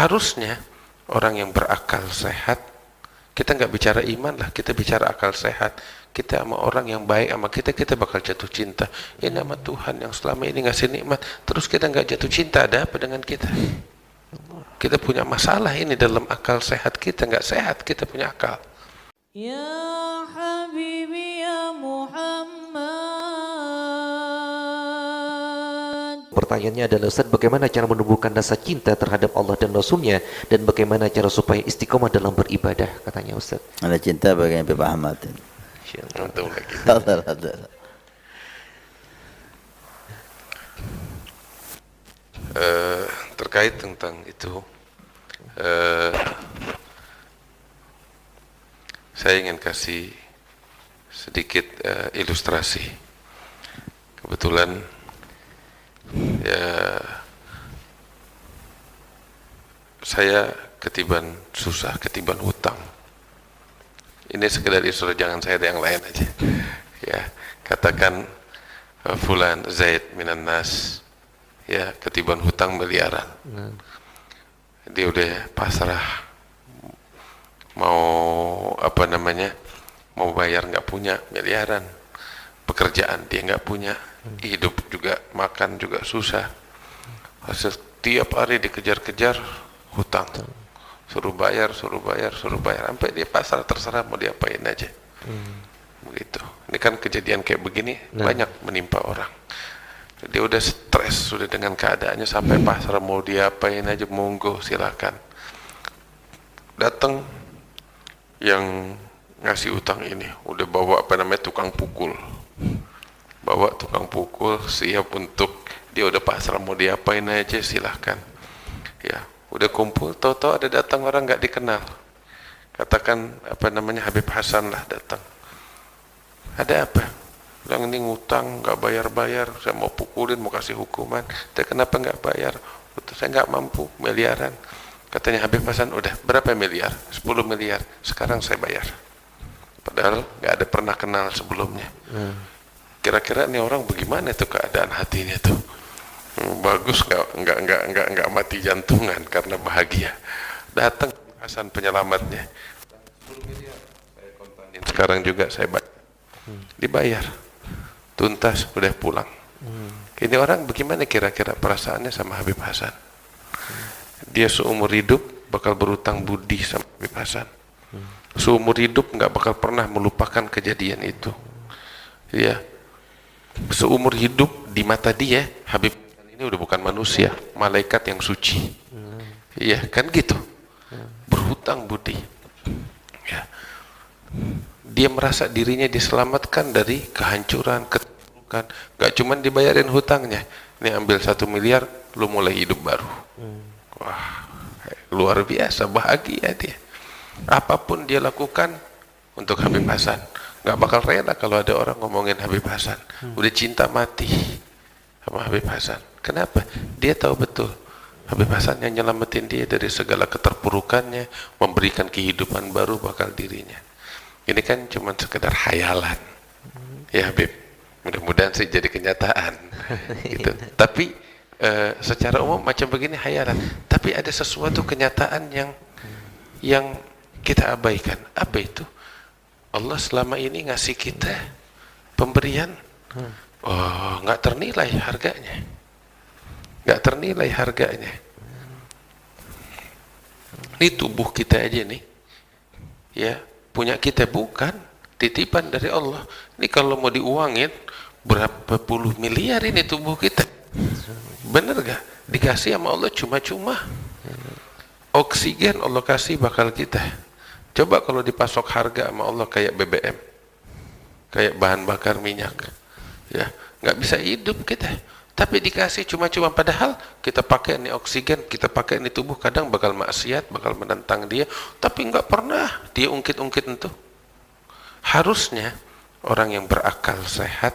Harusnya orang yang berakal sehat, kita nggak bicara iman lah, kita bicara akal sehat. Kita sama orang yang baik sama kita bakal jatuh cinta. Ini nama Tuhan yang selama ini ngasih nikmat, terus kita nggak jatuh cinta, ada apa dengan kita? Kita punya masalah ini dalam akal sehat kita, nggak sehat kita punya akal. Ya Habibi ya Muhammad. Pertanyaannya adalah, Ustaz, bagaimana cara menumbuhkan rasa cinta terhadap Allah dan Rasulnya, dan bagaimana cara supaya istiqomah dalam beribadah, katanya Ustaz. Ada cinta bagaimana Bapak Ahmad? Untung lagi. Terkait tentang itu, saya ingin kasih sedikit ilustrasi. Kebetulan ya saya ketiban susah, ketiban hutang. Ini sekedar ilustrasi, jangan saya ada yang lain aja. Ya, katakan fulan Zaid minan nas, ya, ketiban hutang miliaran. Dia udah pasrah, mau apa namanya, mau bayar nggak punya, miliaran. Pekerjaan dia nggak punya, hidup juga, makan juga susah. Setiap hari dikejar-kejar hutang, suruh bayar, sampai dia pasrah, terserah mau diapain aja. Begitu. Ini kan kejadian kayak begini banyak menimpa orang. Dia udah stres sudah dengan keadaannya, sampai pasrah mau diapain aja, monggo silakan. Datang yang ngasih utang ini udah bawa apa namanya tukang pukul, siap untuk, dia udah pasrah mau diapain aja silahkan. Ya, udah kumpul, tahu-tahu ada datang orang nggak dikenal, katakan apa namanya Habib Hasan lah datang. Ada apa? Bilang ini ngutang nggak bayar-bayar, saya mau pukulin, mau kasih hukuman. Tapi kenapa nggak bayar? Saya nggak mampu, miliaran. Katanya Habib Hasan, udah berapa miliar? 10 miliar, sekarang saya bayar. Padahal nggak ada pernah kenal sebelumnya. Kira-kira ini orang bagaimana tuh keadaan hatinya tuh? Bagus, nggak mati jantungan karena bahagia. Datang Hasan penyelamatnya, 10 miliar saya kontanin, sekarang juga saya bayar. Dibayar tuntas, udah pulang. Ini orang bagaimana kira-kira perasaannya sama Habib Hasan? Dia seumur hidup bakal berutang budi sama Habib Hasan. Seumur hidup nggak bakal pernah melupakan kejadian itu. Ya, seumur hidup di mata dia Habib Hasan ini udah bukan manusia, malaikat yang suci. Iya kan gitu, berhutang budi. Ya, dia merasa dirinya diselamatkan dari kehancuran, keterpurukan. Gak cuman dibayarin hutangnya, ini ambil 1 miliar, lu mulai hidup baru. Wah, luar biasa, bahagia dia. Apapun dia lakukan untuk Habib Hasan, gak bakal rela kalau ada orang ngomongin Habib Hasan. Udah cinta mati sama Habib Hasan. Kenapa? Dia tahu betul Habib Hasan yang nyelamatin dia dari segala keterpurukannya, memberikan kehidupan baru bakal dirinya. Ini kan cuma sekedar khayalan, ya Habib. Mudah-mudahan sih jadi kenyataan, gitu. Tapi secara umum macam begini khayalan. Tapi ada sesuatu kenyataan yang kita abaikan. Apa itu? Allah selama ini ngasih kita pemberian, oh nggak ternilai harganya, Ini tubuh kita aja nih, ya. Punya kita bukan, titipan dari Allah. Ini kalau mau diuangin berapa puluh miliar ini tubuh kita, bener gak? Dikasih sama Allah cuma-cuma. Oksigen Allah kasih bakal kita. Coba kalau dipasok harga sama Allah kayak BBM, kayak bahan bakar minyak, ya nggak bisa hidup kita. Tapi dikasih cuma-cuma, padahal kita pakai ini oksigen, kita pakai ini tubuh, kadang bakal maksiat, bakal menentang dia, tapi nggak pernah dia ungkit-ungkit itu. Harusnya orang yang berakal sehat,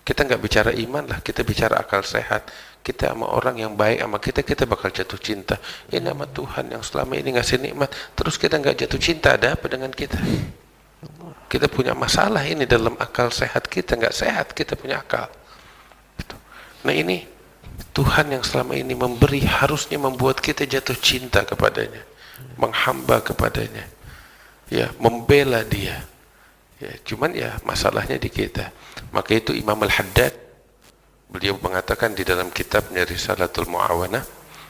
kita nggak bicara iman lah, kita bicara akal sehat. Kita sama orang yang baik sama kita bakal jatuh cinta. Ini nama Tuhan yang selama ini ngasih nikmat, terus kita nggak jatuh cinta, ada apa dengan kita? Kita punya masalah ini dalam akal sehat kita, nggak sehat kita punya akal. Nah ini Tuhan yang selama ini memberi harusnya membuat kita jatuh cinta kepadanya, menghamba kepadanya, ya, membela dia. Ya, cuman ya masalahnya di kita. Maka itu Imam Al-Haddad beliau mengatakan di dalam kitabnya Risalatul Mu'awanah,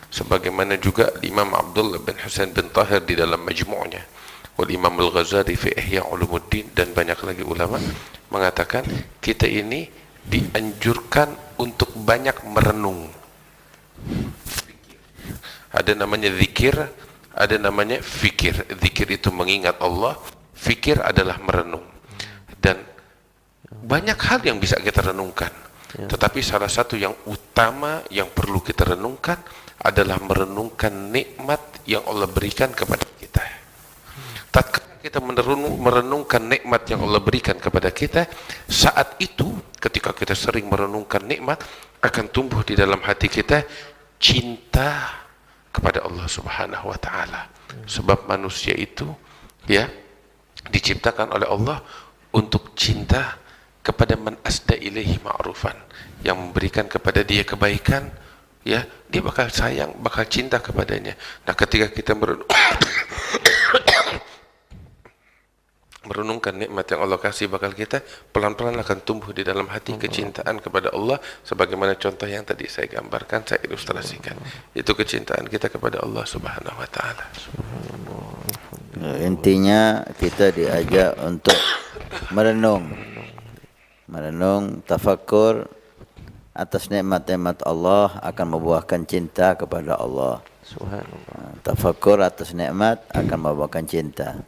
sebagaimana juga Imam Abdullah bin Husain bin Tahir di dalam Majmu'nya, wal Imam Al-Ghazali fi Ihya Ulumuddin, dan banyak lagi ulama mengatakan kita ini dianjurkan untuk banyak merenung. Ada namanya zikir, ada namanya fikir. Zikir itu mengingat Allah, fikir adalah merenung. Dan banyak hal yang bisa kita renungkan, tetapi salah satu yang utama yang perlu kita renungkan adalah merenungkan nikmat yang Allah berikan kepada kita. Tatkala kita merenungkan nikmat yang Allah berikan kepada kita, saat itu ketika kita sering merenungkan nikmat, akan tumbuh di dalam hati kita cinta kepada Allah Subhanahu wa taala. Sebab manusia itu ya diciptakan oleh Allah untuk cinta kepada man asda ilaihi ma'rufan, yang memberikan kepada dia kebaikan, ya, dia bakal sayang, bakal cinta kepadanya. Nah, ketika kita merenungkan nikmat yang Allah kasih bakal kita, pelan-pelan akan tumbuh di dalam hati kecintaan kepada Allah, sebagaimana contoh yang tadi saya gambarkan, saya ilustrasikan. Itu kecintaan kita kepada Allah Subhanahu wa taala. Intinya kita diajak untuk merenung, tafakkur atas nikmat-nikmat Allah akan membuahkan cinta kepada Allah. Subhanallah. Tafakkur atas nikmat akan membuahkan cinta.